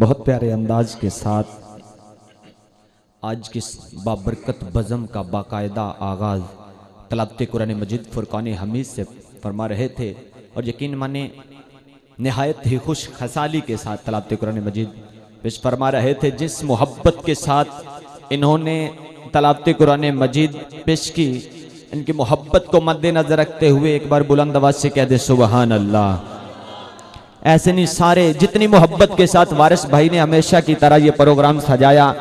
बहुत प्यारे अंदाज के साथ आज की बाबरकत बज़म का बाकायदा आगाज़ तलावत कुरान मजीद फुरकान हमीद से फरमा रहे थे और यकीन माने नहायत ही खुश खसाली के साथ तलावत कुरान मजीद पेश फरमा रहे थे। जिस मोहब्बत के साथ इन्होंने तलावत कुरान मजीद पेश की, इनकी मोहब्बत को मद्देनजर रखते हुए एक बार बुलंद आवाज़ से कह दे सुबहान अल्लाह। ऐसे नहीं सारे जितनी मोहब्बत के साथ वारिस भाई ने हमेशा की तरह ये प्रोग्राम सजाया,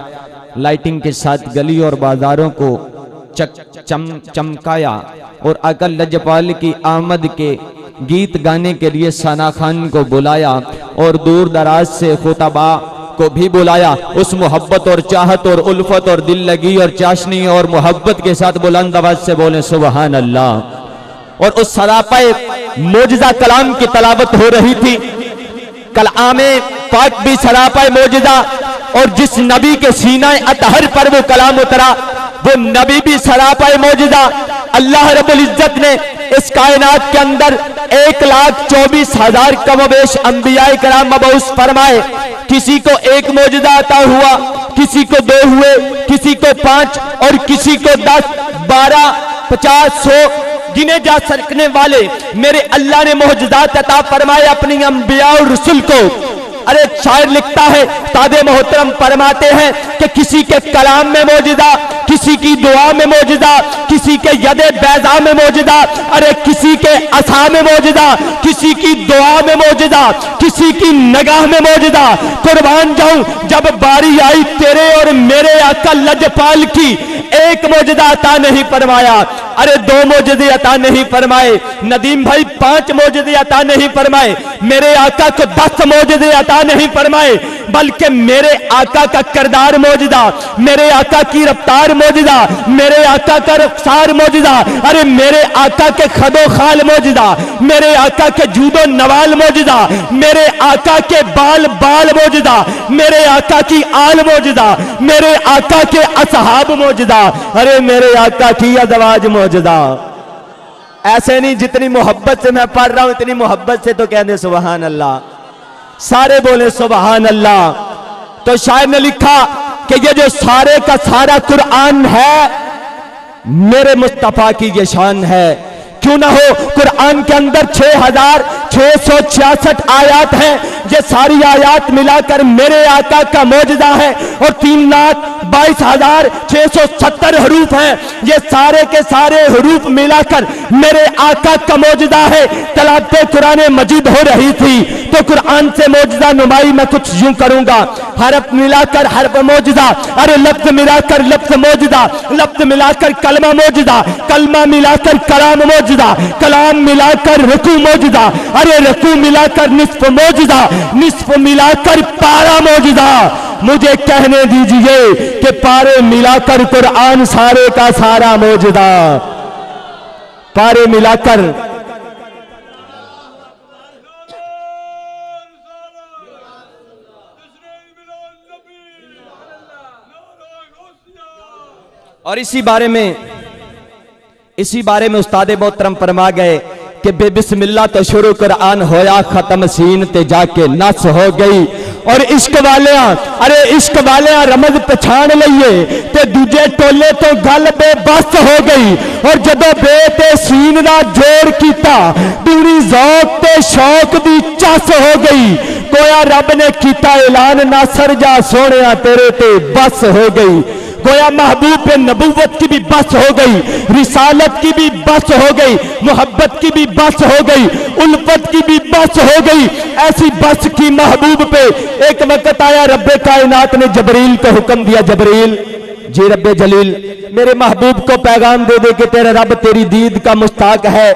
लाइटिंग के साथ गली और बाजारों को चमकाया और अकल लजपाल की आमद के गीत गाने के लिए सना खान को बुलाया और दूर दराज से खुतबा को भी बुलाया। उस मोहब्बत और चाहत और उल्फत और दिल लगी और चाशनी और मोहब्बत के साथ बुलंद आवाज से बोले सुबहान अल्लाह। और उस सरापाए मोजिजा कलाम की तलावत हो रही थी। कलामे पाक भी सरापाए मोजिजा और जिस नबी के सीना अतहर पर वो कलाम उतरा वो नबी भी सरापाए मोजिजा। अल्लाह रब्बुल इज्जत ने इस कायनात के अंदर 1,24,000 कमोबेश अंबियाए कराम मबऊस फरमाए। किसी को एक मोजिजा अता हुआ, किसी को 2 हुए, किसी को 5 और किसी को 10, 12, 50, 100 गिने जा सकने वाले मेरे अल्लाह ने मोजज़ात अता फरमाए अपनी अंबिया और रसूल को। अरे शायर लिखता है, ताबे मोहतरम फरमाते हैं कि किसी के कलाम में मोजिज़ा, किसी की दुआ में मोजिज़ा, किसी के यदे बैज़ा में मोजिज़ा, अरे किसी के असा में मोजिज़ा, किसी की दुआ में मोजिज़ा, किसी की नगाह में मोजिज़ा। कुर्बान जाऊं जब बारी आई तेरे और मेरे आका लजपाल की, एक मोजिज़ा अता नहीं फरमाया, अरे 2 मोजिज़े अता नहीं फरमाए, नदीम भाई 5 मोजिज़े अता नहीं फरमाए, मेरे आका को 10 मोजिज़े अता नहीं फरमाए, बल्कि मेरे आका का किरदार मोजिज़ा, मेरे आका की रफ्तार मोजिज़ा, मेरे आका का रुखसार मोजिज़ा, अरे मेरे आका के खदो खाल मोजिज़ा, मेरे आका के जूदो नवाल मोजिज़ा, मेरे आका के बाल बाल मोजिज़ा, मेरे आका की आल मोजिज़ा, मेरे आका के असहाब मोजिज़ा, अरे मेरे आका की अज़वाज मोजिज़ा। ऐसे नहीं, जितनी मोहब्बत से मैं पढ़ रहा हूं इतनी मोहब्बत से तो कहते सुबहान अल्लाह। सारे बोले सुबहान अल्लाह। तो शायर ने लिखा कि ये जो सारे का सारा कुरान है मेरे मुस्तफा की ये शान है। क्यों ना हो, कुरान के अंदर 6,666 आयात हैं। ये सारी आयात मिलाकर मेरे आका का मोजिज़ा है और 3,22,670 हरूफ हैं। ये सारे के सारे हरूफ मिलाकर मेरे आका का मोजिज़ा है। तलावत कुरान मजीद हो रही थी तो कुरान से मोजिज़ा नुमाई मैं कुछ यूं करूंगा। हरफ मिलाकर हरफ मोजिज़ा, अरे लफ्ज मिलाकर लफ्ज मोजिज़ा, लफ्ज मिलाकर कलमा मोजिज़ा, कलमा मिलाकर कलाम मोजिज़ा, कलाम मिलाकर रुकू मोजिज़ा, अरे रुकू मिलाकर निस्फ मोजिज़ा, निस्फ मिलाकर पारा मोजिज़ा। मुझे कहने दीजिए कि पारे मिलाकर कुरान सारे का सारा मोजिज़ा। पारे मिलाकर और इसी बारे में उस्ताद मोहतरम फरमा गए कि बेबिस्मिल्लाह तो शुरू कुरान होया, खत्म सीन ते जाके नस हो गई। और इश्क वालिया, अरे इश्क वालिया रमज पछाण लईए ते दूजे टोले तो गल बेबस हो गई। और जदों बे ते सीन दा जोड़ कीता पूरी ज़ौक ते शौक दी चस हो गई। गोया रब ने कीता ऐलान नासर जा सोहणिया तेरे ते बस हो गई। गोया महबूब पे नबूवत की भी बस हो गई, रिसालत की भी बस हो गई, मोहब्बत की भी बस हो गई, उल्फत की भी बस हो गई। ऐसी बस की महबूब पे एक वक्त आया रब्बे कायनात ने जबरील को हुक्म दिया, जबरील जी रब्बे जलील मेरे महबूब को पैगाम दे दे कि तेरा रब तेरी दीद का मुस्ताक है।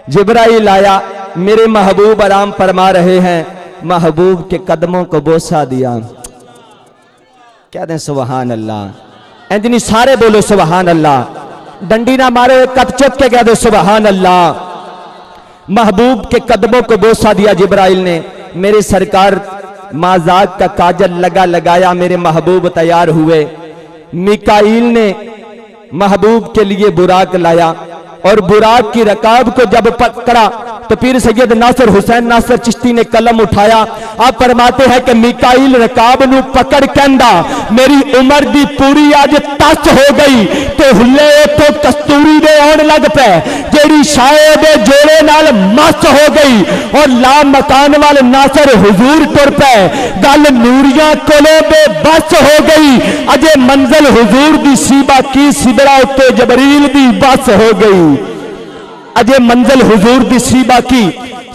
जिब्राइल आया, मेरे महबूब आराम फरमा रहे हैं, महबूब के कदमों को बोसा दिया। कहते हैं सुबहान अल्लाह। एंजनी सारे बोलो सुबहान अल्लाह। डंडी ना मारो, कद चुप के कहते सुबहान अल्लाह। महबूब के कदमों को बोसा दिया जिब्राइल ने। मेरे सरकार माजाक का काजल लगा लगाया, मेरे महबूब तैयार हुए। मिकाईल ने महबूब के लिए बुराक लाया और बुराक की रकाब को जब पकड़ा तो पीर सैयद नासिर हुसैन नासिर चिश्ती ने कलम उठाया। आप फरमाते हैं कि मिकाइल रकाब नू पकड़ कहंदा मेरी उम्र दी पूरी अज तस हो गई ते हुल्ले उतो कस्तूरी दे आउण लग पे, जेड़ी शाये दे जोड़े नाल मस्त हो गई और ला मकान वाल नासिर हुजूर तुर पे, गल नूरियां कोले बे बस हो गई, अजे मंजिल हुजूर दी सीबा की सिदरा उत्ते जबरील दी बस हो गई। अजे मंजिल हुजूर दी सीबा की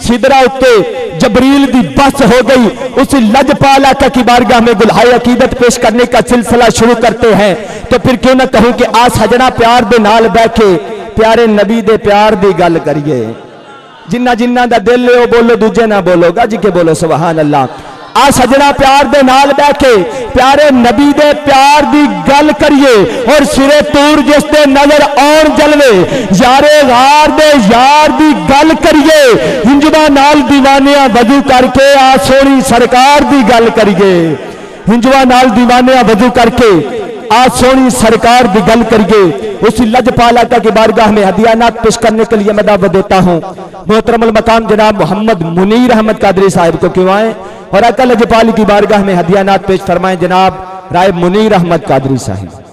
सिदरा उत्ते जबरील दी बस हो गई। उसी लजपाल आका की बारगाह में गुलहाए अकीदत पेश करने का सिलसिला शुरू करते हैं। तो फिर क्यों ना कहूं कि आ सजना प्यार दे नाल बैठे प्यारे नबी दे प्यार दी गल करिए। जिन्ना जिन्ना दा दिल है वो बोलो, दूजे ना बोलो, गज के बोलो सुभान अल्लाह। आ सजना प्यार दे नाल बैठे प्यारे नबी दे प्यार दी गल करिए और सिरे तूर जिस दे नजर आउण जलवे यारे गार दे यार दी गल करिए। हिंजवा नाल दीवानिया वजू करके आ सोनी सरकार दी गल करिए। हिंजवा नाल दीवानिया वजू करके आज सोनी सरकार की गल करिए। उसी लजपाल आका की बारगाह में हदियानात पेश करने के लिए मैं दावत देता हूँ। मोहतरमुल मकाम जनाब मोहम्मद मुनीर अहमद कादरी साहिब को क्यों आए और आका लजपाल की बारगाह में हदियानात पेश फरमाएं जनाब राय मुनीर अहमद कादरी साहिब।